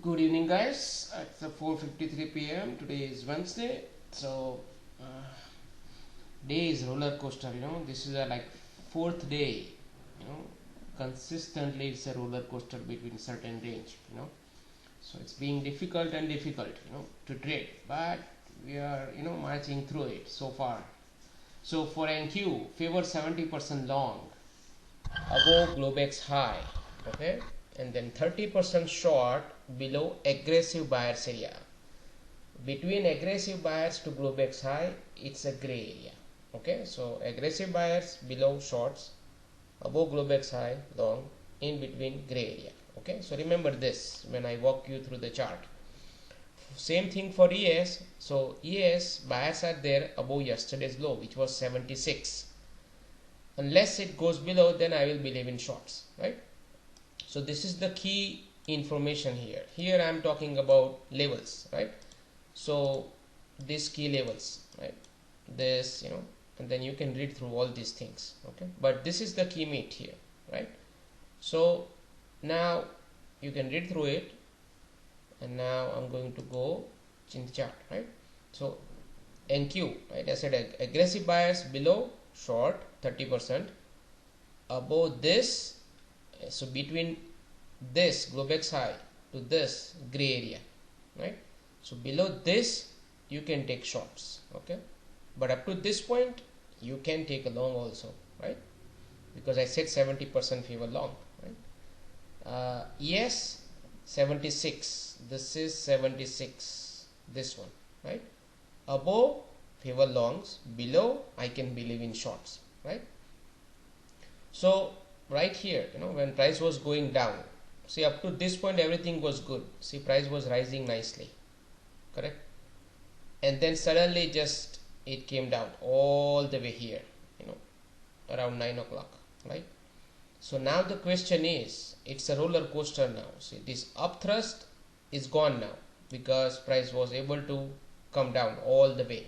Good evening, guys. It's 4:53 p.m. Today is Wednesday, so day is roller coaster. This is a like fourth day. Consistently it's a roller coaster between certain range. So it's being difficult and difficult. To trade, but we are marching through it so far. So for NQ, favor 70% long above Globex high, okay, and then 30% short below aggressive buyers area. Between aggressive buyers to Globex high, it's a gray area, okay. So aggressive buyers below shorts, above Globex high long, in between gray area, okay. So remember this when I walk you through the chart. Same thing for ES. So ES buyers are there above yesterday's low, which was 76. Unless it goes below, then I will believe in shorts, right? So this is the key information here. Here I am talking about levels, right? So these key levels, right? This, and then you can read through all these things, okay? But this is the key meat here, right? So now you can read through it, and now I'm going to go in the chart, right? So NQ, right? I said aggressive buyers below, short 30%, above this, so between this Globex high to this gray area, right? So below this you can take shorts, okay, but up to this point you can take a long also, right? Because I said 70% favor long, right? Yes, 76, this is 76, this one, right? Above favor longs, below I can believe in shorts, right? So right here, when price was going down, see, up to this point everything was good. See, price was rising nicely, correct? And then suddenly just it came down all the way here, around 9 o'clock, right? So now the question is, it's a roller coaster now. See, this up thrust is gone now because price was able to come down all the way,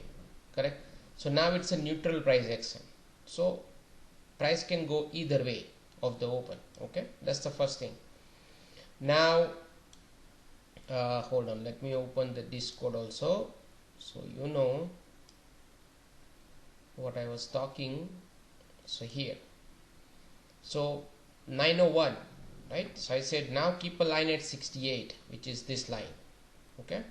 correct? So now it's a neutral price action. So price can go either way of the open, okay? That's the first thing. Now hold on, let me open the Discord also, so you know what I was talking. So here, so 901, right? So I said now keep a line at 68, which is this line, okay?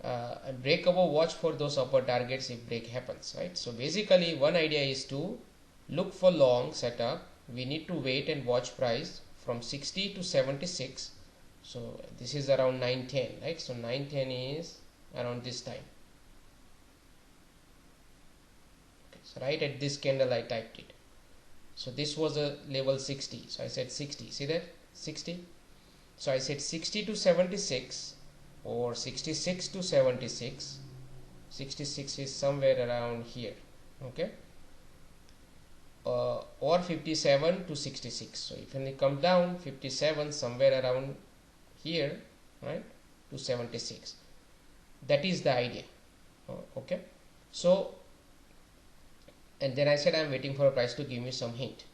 And break above, watch for those upper targets if break happens, right? So basically one idea is to look for long setup. We need to wait and watch price from 60 to 76. So this is around 910, right? So 910 is around this time, okay. So right at this candle I typed it. So this was a level 60, so I said 60, see that 60. So I said 60 to 76 or 66 to 76. 66 is somewhere around here, okay, or 57 to 66. So if it comes down 57 somewhere around here, right, to 76, that is the idea, okay. So and then I said I'm waiting for a price to give me some hint,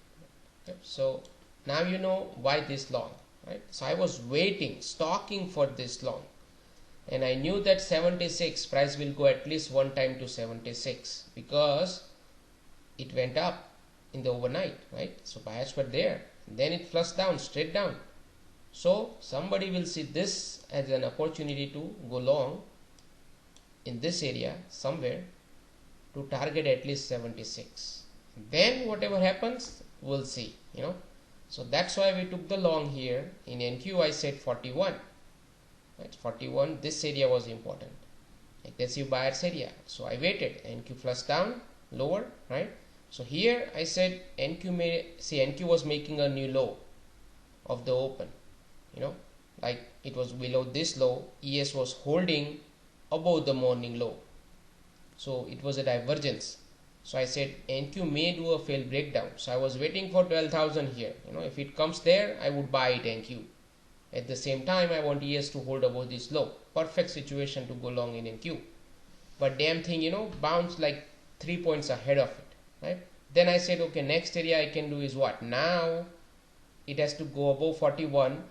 okay. So now you know why this long, right? So I was waiting, stalking for this long, and I knew that 76 price will go at least one time to 76 because it went up in the overnight, right? So buyers were there, then it flushed down, straight down. So somebody will see this as an opportunity to go long in this area somewhere to target at least 76. Then whatever happens, we'll see, So that's why we took the long here. In NQ I said 41, right? 41, this area was important, aggressive buyers area. So I waited, NQ flushed down lower, right? So here I said NQ was making a new low of the open, like it was below this low. ES was holding above the morning low, so it was a divergence. So I said NQ may do a failed breakdown. So I was waiting for 12,000 here. If it comes there, I would buy it NQ. At the same time, I want ES to hold above this low. Perfect situation to go long in NQ. But damn thing, bounced like 3 points ahead of it, right? Then I said, okay, next area I can do is what? Now it has to go above 41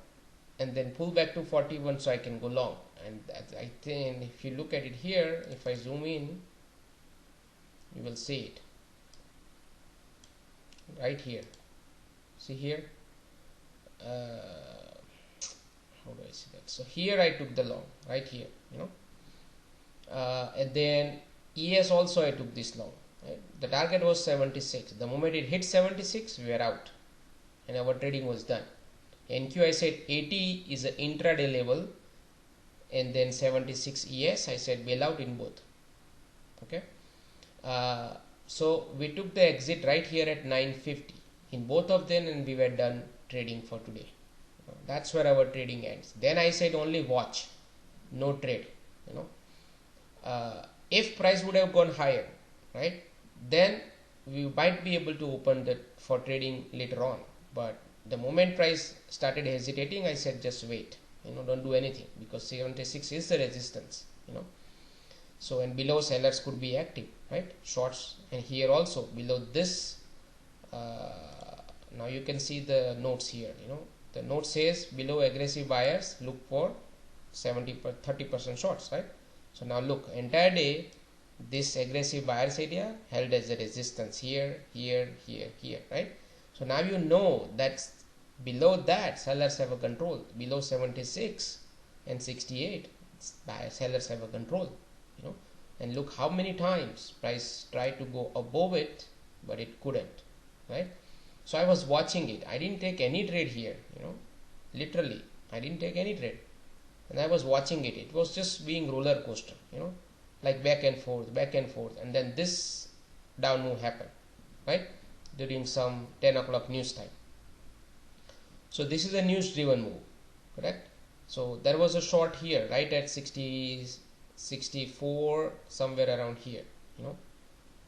and then pull back to 41, so I can go long. And that, I think if you look at it here, if I zoom in, you will see it right here. See here, how do I see that? So here I took the long right here, and then ES also I took this long, right? The target was 76. The moment it hit 76, we were out and our trading was done. NQ I said 80 is an intraday level, and then 76 ES I said bail out in both. Okay, so we took the exit right here at 950 in both of them, and we were done trading for today. That's where our trading ends. Then I said only watch, no trade. If price would have gone higher, right, then we might be able to open that for trading later on. But the moment price started hesitating, I said just wait, don't do anything, because 76 is the resistance, so, and below sellers could be active, right, shorts, and here also below this. Now you can see the notes here. The note says below aggressive buyers look for 30% shorts, right? So now look, entire day this aggressive buyers area held as a resistance here, right? So now you know that below that sellers have a control. Below 76 and 68 sellers have a control, and look how many times price tried to go above it, but it couldn't, right? So I was watching it. I didn't take any trade here, literally I didn't take any trade, and I was watching it. It was just being roller coaster, like back and forth, and then this down move happened, right, during some 10 o'clock news time. So this is a news driven move, correct? So there was a short here right at 60, 64, somewhere around here,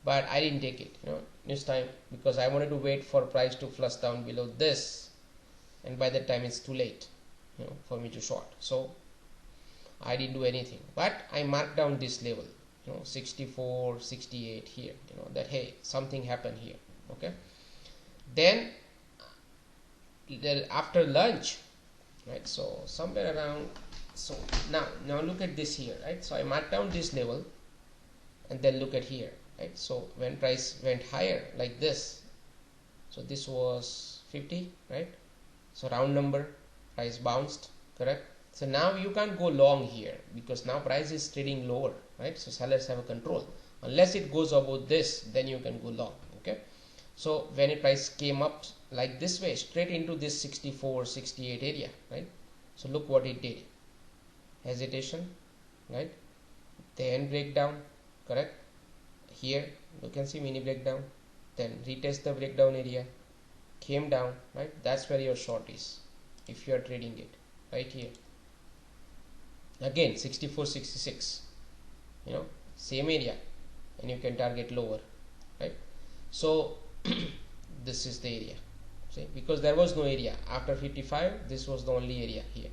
but I didn't take it, news time, because I wanted to wait for price to flush down below this, and by that time it's too late, for me to short. So I didn't do anything, but I marked down this level, 64, 68 here, that hey, something happened here. Okay, then after lunch, right, so somewhere around, so now look at this here, right? So I marked down this level, and then look at here, right? So when price went higher like this, so this was 50, right? So round number, price bounced, correct? So now you can't go long here, because now price is trading lower, right? So sellers have a control. Unless it goes above this, then you can go long. Okay, so when a price came up like this way, straight into this 64, 68 area, right? So look what it did. Hesitation, right? Then breakdown, correct? Here you can see mini breakdown, then retest the breakdown area, came down, right? That's where your short is if you are trading it, right here. Again 64, 66, same area, and you can target lower, right? So this is the area, see, because there was no area after 55. This was the only area here,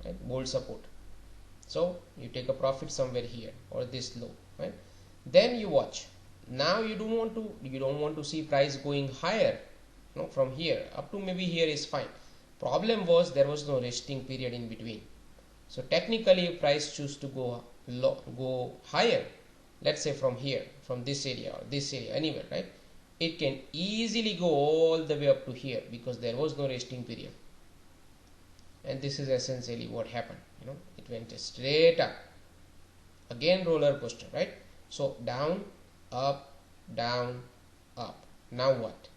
right? Bold support. So you take a profit somewhere here or this low, right? Then you watch. Now you don't want to see price going higher, from here up to maybe here is fine. Problem was there was no resting period in between. So technically, if price choose to go higher, let's say from here, from this area or this area, anywhere, right, it can easily go all the way up to here, because there was no resting period. And this is essentially what happened. It went straight up, again roller coaster, right? So down, up, down, up. Now what?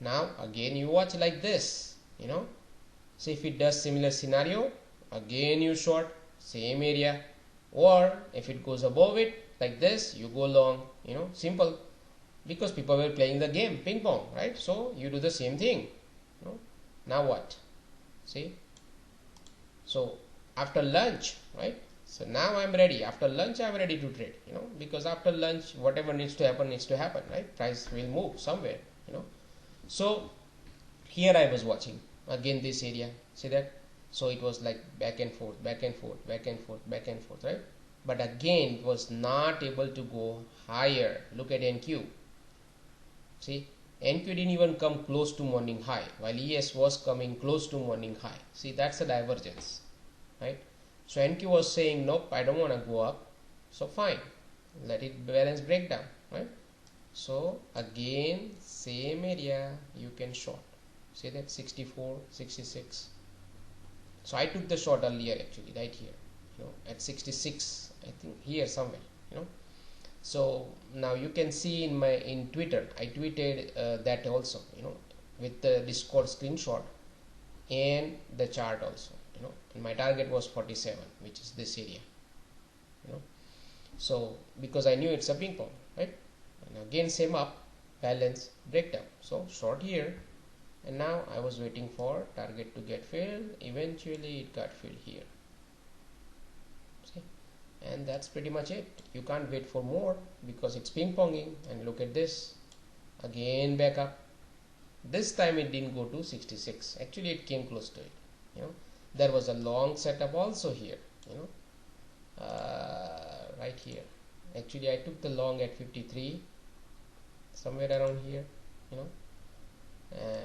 Now again you watch like this, so if it does similar scenario, again you short same area, or if it goes above it like this, you go long, simple, because people were playing the game ping pong, right? So you do the same thing. Now what? See, so after lunch, right? So now I'm ready. After lunch I'm ready to trade, because after lunch whatever needs to happen, right? Price will move somewhere, So here I was watching again this area, see that? So it was like back and forth, right? But again it was not able to go higher. Look at NQ, see, NQ didn't even come close to morning high while ES was coming close to morning high. See, that's a divergence, right? So NQ was saying, nope, I don't want to go up, so fine, let it balance break down, right? So again, same area you can short. See that 64, 66. So I took the short earlier actually, right here, at 66, I think here somewhere, So now you can see in Twitter, I tweeted that also, with the Discord screenshot and the chart also, and my target was 47, which is this area, So because I knew it's a ping pong, right? And again same up, balance, breakdown. So short here, and now I was waiting for target to get filled. Eventually it got filled here. See? And that's pretty much it. You can't wait for more because it's ping ponging. And look at this, again back up. This time it didn't go to 66. Actually it came close to it. There was a long setup also here, right here. Actually I took the long at 53, somewhere around here,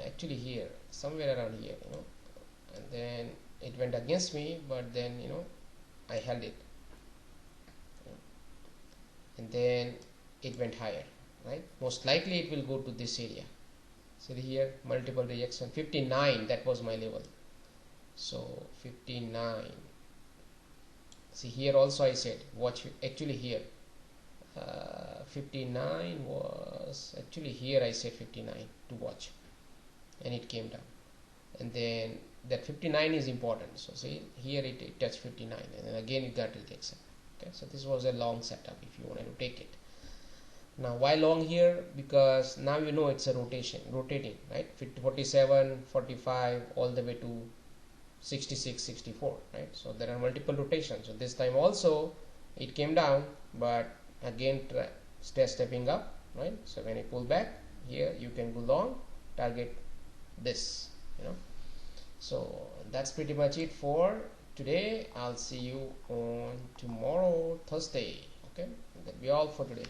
actually here, somewhere around here, and then it went against me, but then I held it, and then it went higher, right? Most likely it will go to this area. See here, multiple rejection. 59, that was my level. So 59. See here also I said watch. Actually here 59 was actually here. I said 59 to watch, and it came down, and then that 59 is important. So see here it touched 59, and then again it got rejection. Okay, so this was a long setup if you wanted to take it. Now why long here? Because now it's a rotating, right? 47, 45, all the way to 66, 64, right? So there are multiple rotations. So this time also it came down, but again stepping up, right? So when it pull back here, you can go long, target this, So that's pretty much it for today. I'll see you on tomorrow, Thursday. Okay, that'll be all for today.